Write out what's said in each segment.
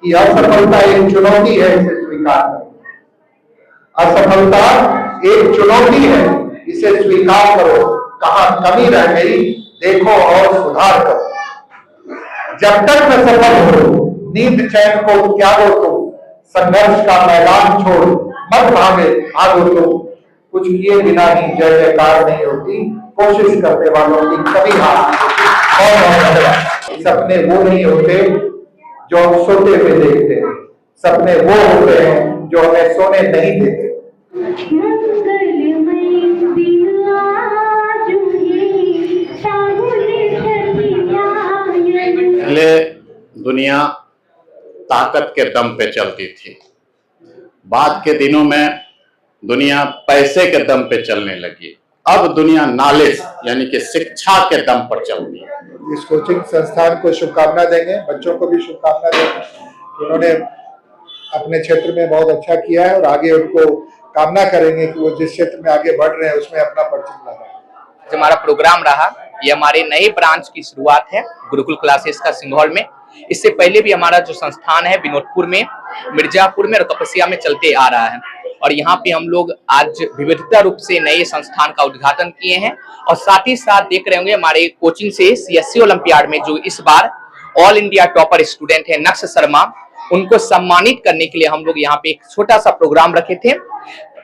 कि असफलता एक चुनौती है, इसे स्वीकार करो। असफलता एक चुनौती है, इसे स्वीकार करो। कहां कमी रह गई देखो और सुधार करो। जब तक न सफल हो नींद चैन को त्यागो तुम, संघर्ष का मैदान छोड़ मत भागे भागो तुम। कुछ किए बिना ही जय जयकार नहीं होती, कोशिश करने वालों की कभी हार नहीं होती। सपने वो नहीं होते जो हम सोते हुए देखते हैं, सपने वो होते हैं जो हमें सोने नहीं देते। पहले दुनिया ताकत के दम पे चलती थी, बाद के दिनों में दुनिया पैसे के दम पे चलने लगी। अब दुनिया नॉलेज यानी कि शिक्षा के दम पर चलती है। इस कोचिंग संस्थान को शुभकामना देंगे, बच्चों को भी शुभकामना देंगे। उन्होंने अपने क्षेत्र में बहुत अच्छा किया है और आगे उनको कामना करेंगे कि वो जिस क्षेत्र में आगे बढ़ रहे हैं उसमें अपना परचम लगाएं। हमारा प्रोग्राम रहा, ये हमारे नए ब्रांच की शुरुआत है गुरुकुल क्लासेस का सिंघौल में। इससे पहले भी हमारा जो संस्थान है विनोदपुर में, मिर्जापुर में और कपसिया में चलते आ रहा है। और यहाँ पे हम लोग आज विविधता रूप से नए संस्थान का उद्घाटन किए हैं। और साथ ही साथ देख रहे होंगे हमारे कोचिंग से सीएससी ओलंपियाड में जो इस बार ऑल इंडिया टॉपर स्टूडेंट है नक्श शर्मा, उनको सम्मानित करने के लिए हम लोग यहाँ पे एक छोटा सा प्रोग्राम रखे थे।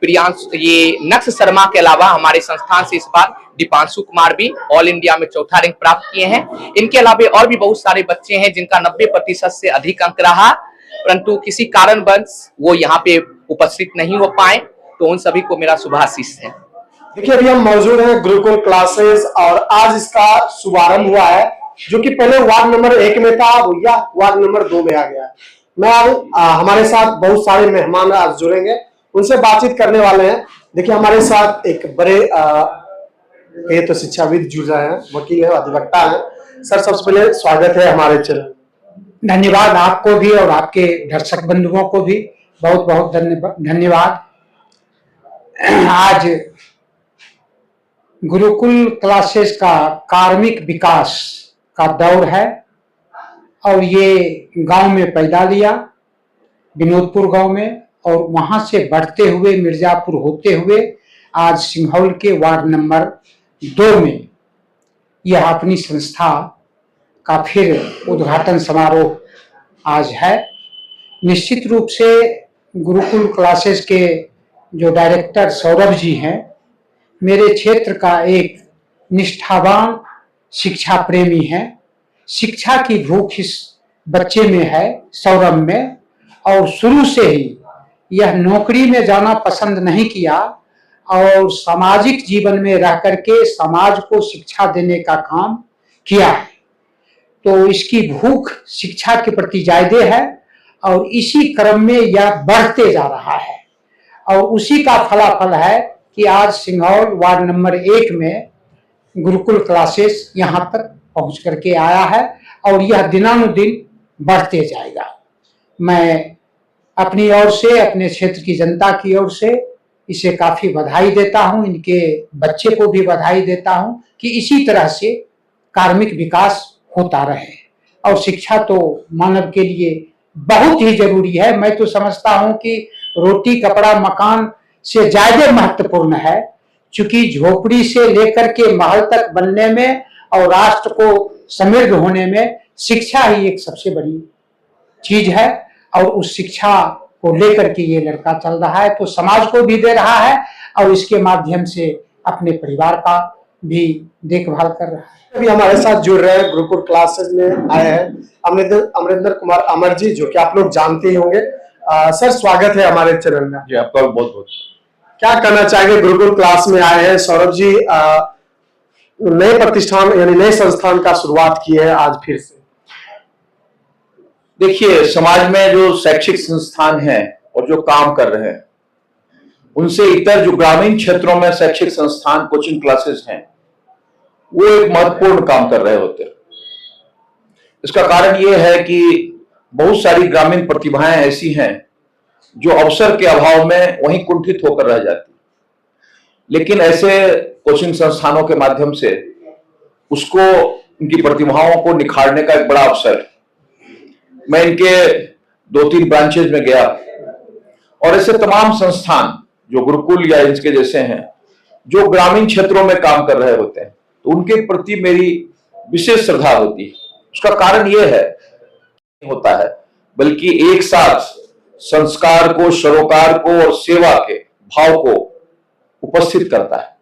प्रियांश ये नक्श शर्मा के अलावा हमारे संस्थान से इस बार दीपांशु कुमार भी ऑल इंडिया में चौथा रैंक प्राप्त किए हैं। इनके अलावा और भी बहुत सारे बच्चे हैं जिनका 90% से अधिक अंक रहा, परंतु किसी कारणवश वो यहाँ पे उपस्थित नहीं हो पाए, तो उन सभी को मेरा शुभाशीष है। देखिए अभी हम मौजूद हैं गुरुकुल क्लासेस और आज इसका शुभारंभ हुआ है, जो कि पहले वार्ड नंबर 1 में था, भैया वार्ड नंबर 2 में आ गया है। मैं हमारे साथ बहुत सारे मेहमान आज जुड़ेंगे, उनसे बातचीत करने वाले हैं। देखिए हमारे साथ एक बड़े ये तो शिक्षाविद जुड़ रहे हैं, वकील है, अधिवक्ता है। सर सबसे पहले स्वागत है हमारे चैनल। धन्यवाद आपको भी और आपके दर्शक बंधुओं को भी बहुत बहुत धन्यवाद। आज गुरुकुल क्लासेस का कार्मिक विकास का दौर है और ये गांव में पैदा लिया, विनोदपुर गांव में, और वहां से बढ़ते हुए मिर्जापुर होते हुए आज सिंघौल के वार्ड नंबर 2 में यह अपनी संस्था का फिर उद्घाटन समारोह आज है। निश्चित रूप से गुरुकुल क्लासेस के जो डायरेक्टर सौरभ जी हैं, मेरे क्षेत्र का एक निष्ठावान शिक्षा प्रेमी है। शिक्षा की भूख इस बच्चे में है, सौरभ में, और शुरू से ही यह नौकरी में जाना पसंद नहीं किया और सामाजिक जीवन में रह करके समाज को शिक्षा देने का काम किया है। तो इसकी भूख शिक्षा के प्रति ज्यादा है और इसी क्रम में यह बढ़ते जा रहा है और उसी का फलाफल है कि आज सिंघौल वार्ड नंबर 1 में गुरुकुल क्लासेस यहाँ तक पहुँच करके आया है और यह दिनानुदिन बढ़ते जाएगा। मैं अपनी ओर से, अपने क्षेत्र की जनता की ओर से इसे काफी बधाई देता हूं, इनके बच्चे को भी बधाई देता हूं कि इसी तरह से कार्मिक विकास होता रहे। और शिक्षा तो मानव के लिए बहुत ही जरूरी है। मैं तो समझता हूं कि रोटी कपड़ा मकान से ज्यादा महत्वपूर्ण है, क्योंकि झोपड़ी से लेकर के महल तक बनने में और राष्ट्र को समृद्ध होने में शिक्षा ही एक सबसे बड़ी चीज है। और उस शिक्षा को लेकर के ये लड़का चल रहा है, तो समाज को भी दे रहा है और इसके माध्यम से अपने परिवार का भी देखभाल कर रहा है। अभी हमारे साथ जुड़ रहे हैं, गुरुकुल क्लासेस में आए हैं अमरिंदर कुमार अमर जी, जो कि आप लोग जानते ही होंगे। सर स्वागत है हमारे चैनल में। जी आपका बहुत बहुत। क्या कहना चाहेंगे, गुरुकुल क्लास में आए हैं सौरभ जी, नए प्रतिष्ठान यानी नए संस्थान का शुरुआत की है आज फिर से। देखिए समाज में जो शैक्षिक संस्थान हैं और जो काम कर रहे हैं, उनसे इतर जो ग्रामीण क्षेत्रों में शैक्षिक संस्थान कोचिंग क्लासेस हैं, वो एक महत्वपूर्ण काम कर रहे होते हैं। इसका कारण ये है कि बहुत सारी ग्रामीण प्रतिभाएं ऐसी हैं जो अवसर के अभाव में वहीं कुंठित होकर रह जाती, लेकिन ऐसे कोचिंग संस्थानों के माध्यम से उसको, उनकी प्रतिभाओं को निखारने का एक बड़ा अवसर है। मैं इनके 2-3 ब्रांचेज में गया और ऐसे तमाम संस्थान जो गुरुकुल या इसके जैसे हैं जो ग्रामीण क्षेत्रों में काम कर रहे होते हैं, तो उनके प्रति मेरी विशेष श्रद्धा होती है। उसका कारण यह है होता है, बल्कि एक साथ संस्कार को, सरोकार को और सेवा के भाव को उपस्थित करता है।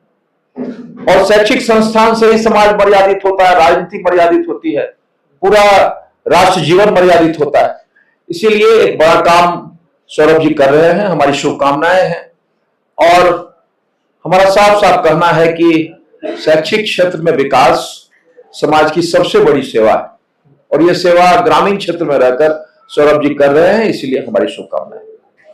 और शैक्षिक संस्थान से ही समाज मर्यादित होता है, राजनीति मर्यादित होती है, पूरा राष्ट्र जीवन मर्यादित होता है। इसीलिए एक बड़ा काम सौरभ जी कर रहे हैं, हमारी शुभकामनाएं हैं। और हमारा साफ साफ कहना है कि शैक्षिक क्षेत्र में विकास समाज की सबसे बड़ी सेवा है और यह सेवा ग्रामीण क्षेत्र में रहकर सौरभ जी कर रहे हैं, इसीलिए हमारी शुभकामनाएं।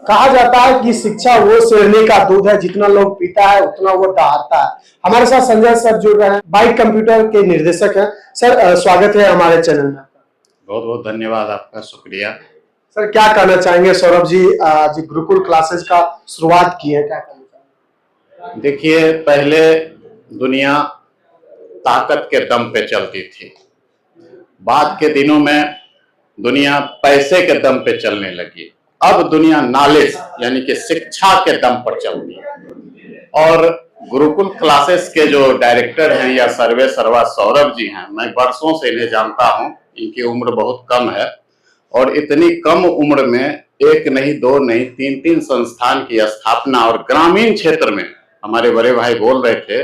कहा जाता है कि शिक्षा वो शेरनी का दूध है, जितना लोग पीता है उतना वो दहाड़ता है। हमारे साथ संजय सर जुड़ रहे हैं, बाइक कंप्यूटर के निर्देशक हैं। सर स्वागत है हमारे चैनल में। बहुत बहुत धन्यवाद आपका, शुक्रिया। सर क्या कहना चाहेंगे, सौरभ जी आज गुरुकुल क्लासेस का शुरुआत की है, क्या कहना चाहेंगे? देखिए, पहले दुनिया ताकत के दम पे चलती थी, बाद के दिनों में दुनिया पैसे के दम पे चलने लगी। अब दुनिया नॉलेज यानी कि शिक्षा के दम पर चलती है। और गुरुकुल क्लासेस के जो डायरेक्टर हैं या सर्वे सर्वा सौरभ जी हैं, मैं वर्षों से इन्हें जानता हूं। इनकी उम्र बहुत कम है और इतनी कम उम्र में एक नहीं, दो नहीं, 3-3 संस्थान की स्थापना। और ग्रामीण क्षेत्र में हमारे बड़े भाई बोल रहे थे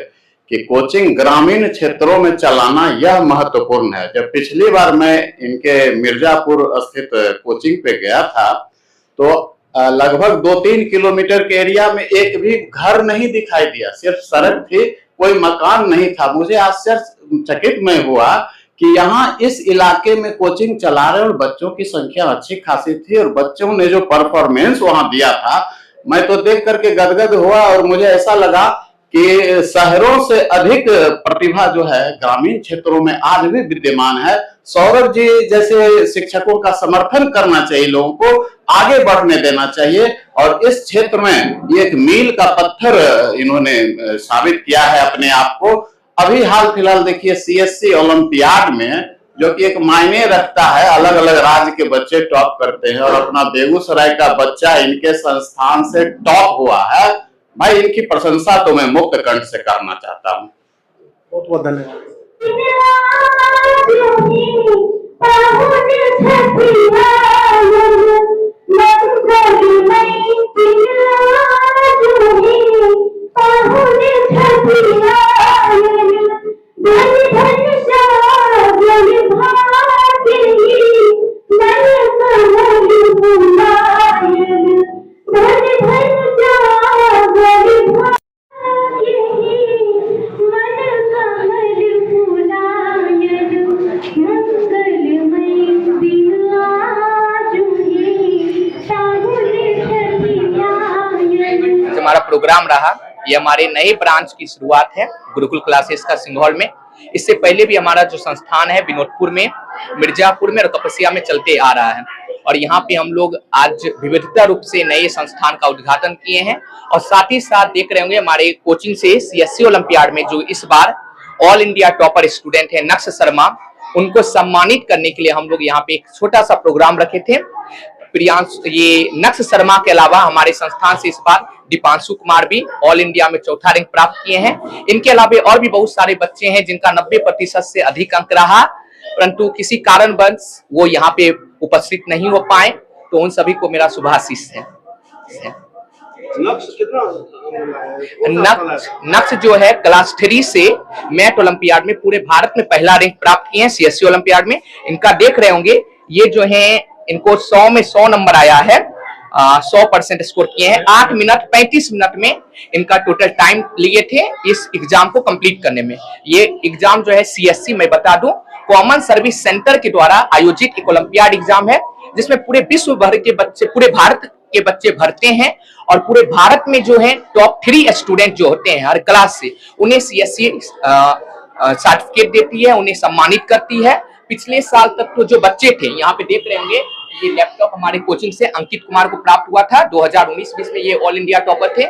कि कोचिंग ग्रामीण क्षेत्रों में चलाना यह महत्वपूर्ण है। जब पिछली बार मैं इनके मिर्जापुर स्थित कोचिंग पे गया था तो लगभग 2-3 किलोमीटर के एरिया में एक भी घर नहीं दिखाई दिया, सिर्फ सड़क थी, कोई मकान नहीं था। मुझे आश्चर्यचकित मैं हुआ कि यहाँ इस इलाके में कोचिंग चला रहे और बच्चों की संख्या अच्छी खासी थी और बच्चों ने जो परफॉर्मेंस वहां दिया था, मैं तो देख करके गदगद हुआ। और मुझे ऐसा लगा कि शहरों से अधिक प्रतिभा जो है ग्रामीण क्षेत्रों में आज भी विद्यमान है। सौरभ जी जैसे शिक्षकों का समर्थन करना चाहिए, लोगों को आगे बढ़ने देना चाहिए। और इस क्षेत्र में एक मील का पत्थर इन्होंने साबित किया है अपने आप को। अभी हाल फिलहाल देखिए सीएससी ओलंपियाड में, जो कि एक मायने रखता है, अलग अलग राज्य के बच्चे टॉप करते हैं और अपना बेगूसराय का बच्चा इनके संस्थान से टॉप हुआ है। भाई इनकी प्रशंसा तो मैं मुक्त कंठ से करना चाहता हूँ। बहुत बहुत धन्यवाद। हमारा प्रोग्राम रहा, ये हमारे नए ब्रांच की शुरुआत है गुरुकुल क्लासेस का सिंघौल में। इससे पहले भी हमारा जो संस्थान है विनोदपुर में, मिर्जापुर में और कपसिया में चलते आ रहा है। और यहाँ पे हम लोग आज विविधता रूप से नए संस्थान का उद्घाटन किए हैं। और साथ ही साथ देख रहे होंगे हमारे कोचिंग से सीएससी ओलंपियाड में जो इस बार ऑल इंडिया टॉपर स्टूडेंट है नक्श शर्मा, उनको सम्मानित करने के लिए हम लोग यहाँ पे एक छोटा सा प्रोग्राम रखे थे। प्रियांशु, ये नक्श शर्मा के अलावा हमारे संस्थान से इस बार दीपांशु कुमार भी ऑल इंडिया में चौथा रैंक प्राप्त किए हैं। इनके अलावा और भी बहुत सारे बच्चे हैं जिनका 90% से अधिक अंक रहा, परंतु किसी कारणवश वो यहाँ पे उपस्थित नहीं हो पाए, तो उन सभी को मेरा शुभाशीष है। नक्श जो है क्लास 3 से मैथ ओलंपियाड में पूरे भारत में पहला रैंक प्राप्त किए हैं। सीएससी ओलंपियाड में इनका देख रहे होंगे, ये जो है इनको 100 में 100 नंबर आया है, 100% स्कोर किए हैं। 8 मिनट 35 मिनट में इनका टोटल टाइम लिए थे इस एग्जाम को कंप्लीट करने में। ये एग्जाम जो है सीएससी, मैं बता दूं, कॉमन सर्विस सेंटर के द्वारा आयोजित एक ओलंपियाड एग्जाम है, जिसमें पूरे विश्व भर के बच्चे, पूरे भारत के बच्चे भरते हैं। और पूरे भारत में जो है टॉप 3 स्टूडेंट जो होते हैं हर क्लास से, उन्हें सीएससी सर्टिफिकेट देती है, उन्हें सम्मानित करती है। पिछले साल तक तो जो बच्चे थे, यहाँ पे देख रहे होंगे, ये लैपटॉप हमारे कोचिंग से अंकित कुमार को प्राप्त हुआ था। 2019-20 में ये ऑल इंडिया टॉपर थे।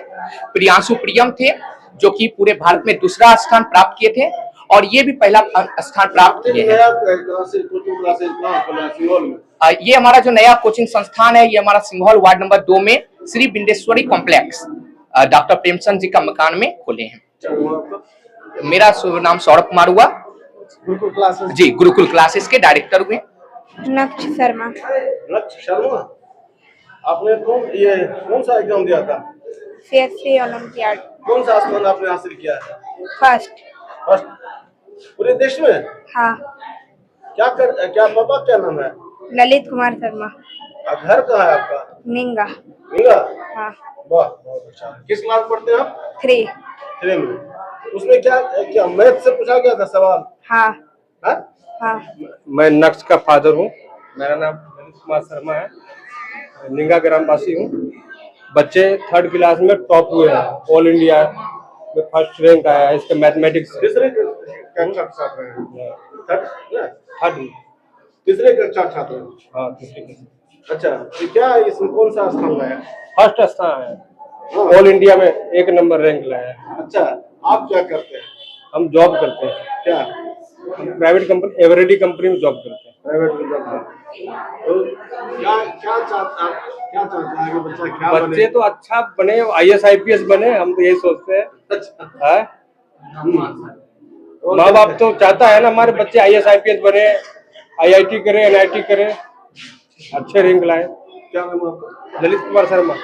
प्रियांशु प्रियम थे जो कि पूरे भारत में दूसरा स्थान प्राप्त किए थे। और ये भी पहला स्थान प्राप्त किए हैं। ये हमारा जो नया कोचिंग संस्थान है, ये हमारा सिंघौल वार्ड नंबर 2 में श्री बिंदेश्वरी कॉम्प्लेक्स डॉक्टर प्रेमचंद जी का मकान में खोले हैं। मेरा शुभ नाम सौरभ कुमार हुआ। गुरुकुल क्लासेस जी, गुरुकुल क्लासेस के डायरेक्टर हुए। नक्ष शर्मा। लक्ष्य शर्मा, आपने कौन सा एग्जाम दिया था? CSC ओलंपियाड कौन सा स्थान आपने हासिल किया है? फर्स्ट। पूरे देश में? हाँ। क्या पापा क्या नाम है? ललित कुमार शर्मा। घर कहाँ है आपका? निंगा। निंगा? हाँ। वाह, बहुत अच्छा। किस क्लास पढ़ते हैं आप? 3। 3 में। उसमें क्या मैथ से पूछा गया था सवाल? हाँ। हाँ? हाँ। मैं नक्श का फादर हूँ। मेरा नाम ललित कुमार शर्मा है, निंगा ग्रामवासी हूँ। बच्चे 3rd क्लास में टॉप हुए हैं, ऑल इंडिया में फर्स्ट रैंक आया है इसके मैथमेटिक्स। तीसरे कक्षा छात्र हैं। तीसरे कक्षा छात्र हैं। हाँ, तीसरी कक्षा। अच्छा, तो क्या इसमें कौन सा स्थान है? फर्स्ट स्थान है, ऑल इंडिया में 1 नंबर रैंक लाया है। अच्छा, आप क्या करते हैं? हम जॉब करते हैं, क्या? हम प्राइवेट कंपनी एवरेडी कंपनी में जॉब करते हैं। प्राइवेट में करते हैं। तो क्या चाहता है कि बच्चा क्या बच्चे बने? तो अच्छा बने, IAS IPS बने, हम तो यही सोचते हैं। अच्छा। है और माँ बाप तो चाहता है ना हमारे बच्चे IAS IPS बने, IIT करे, NIT करे, अच्छे रैंक लाए। क्या नाम है आपका? ललित कुमार शर्मा।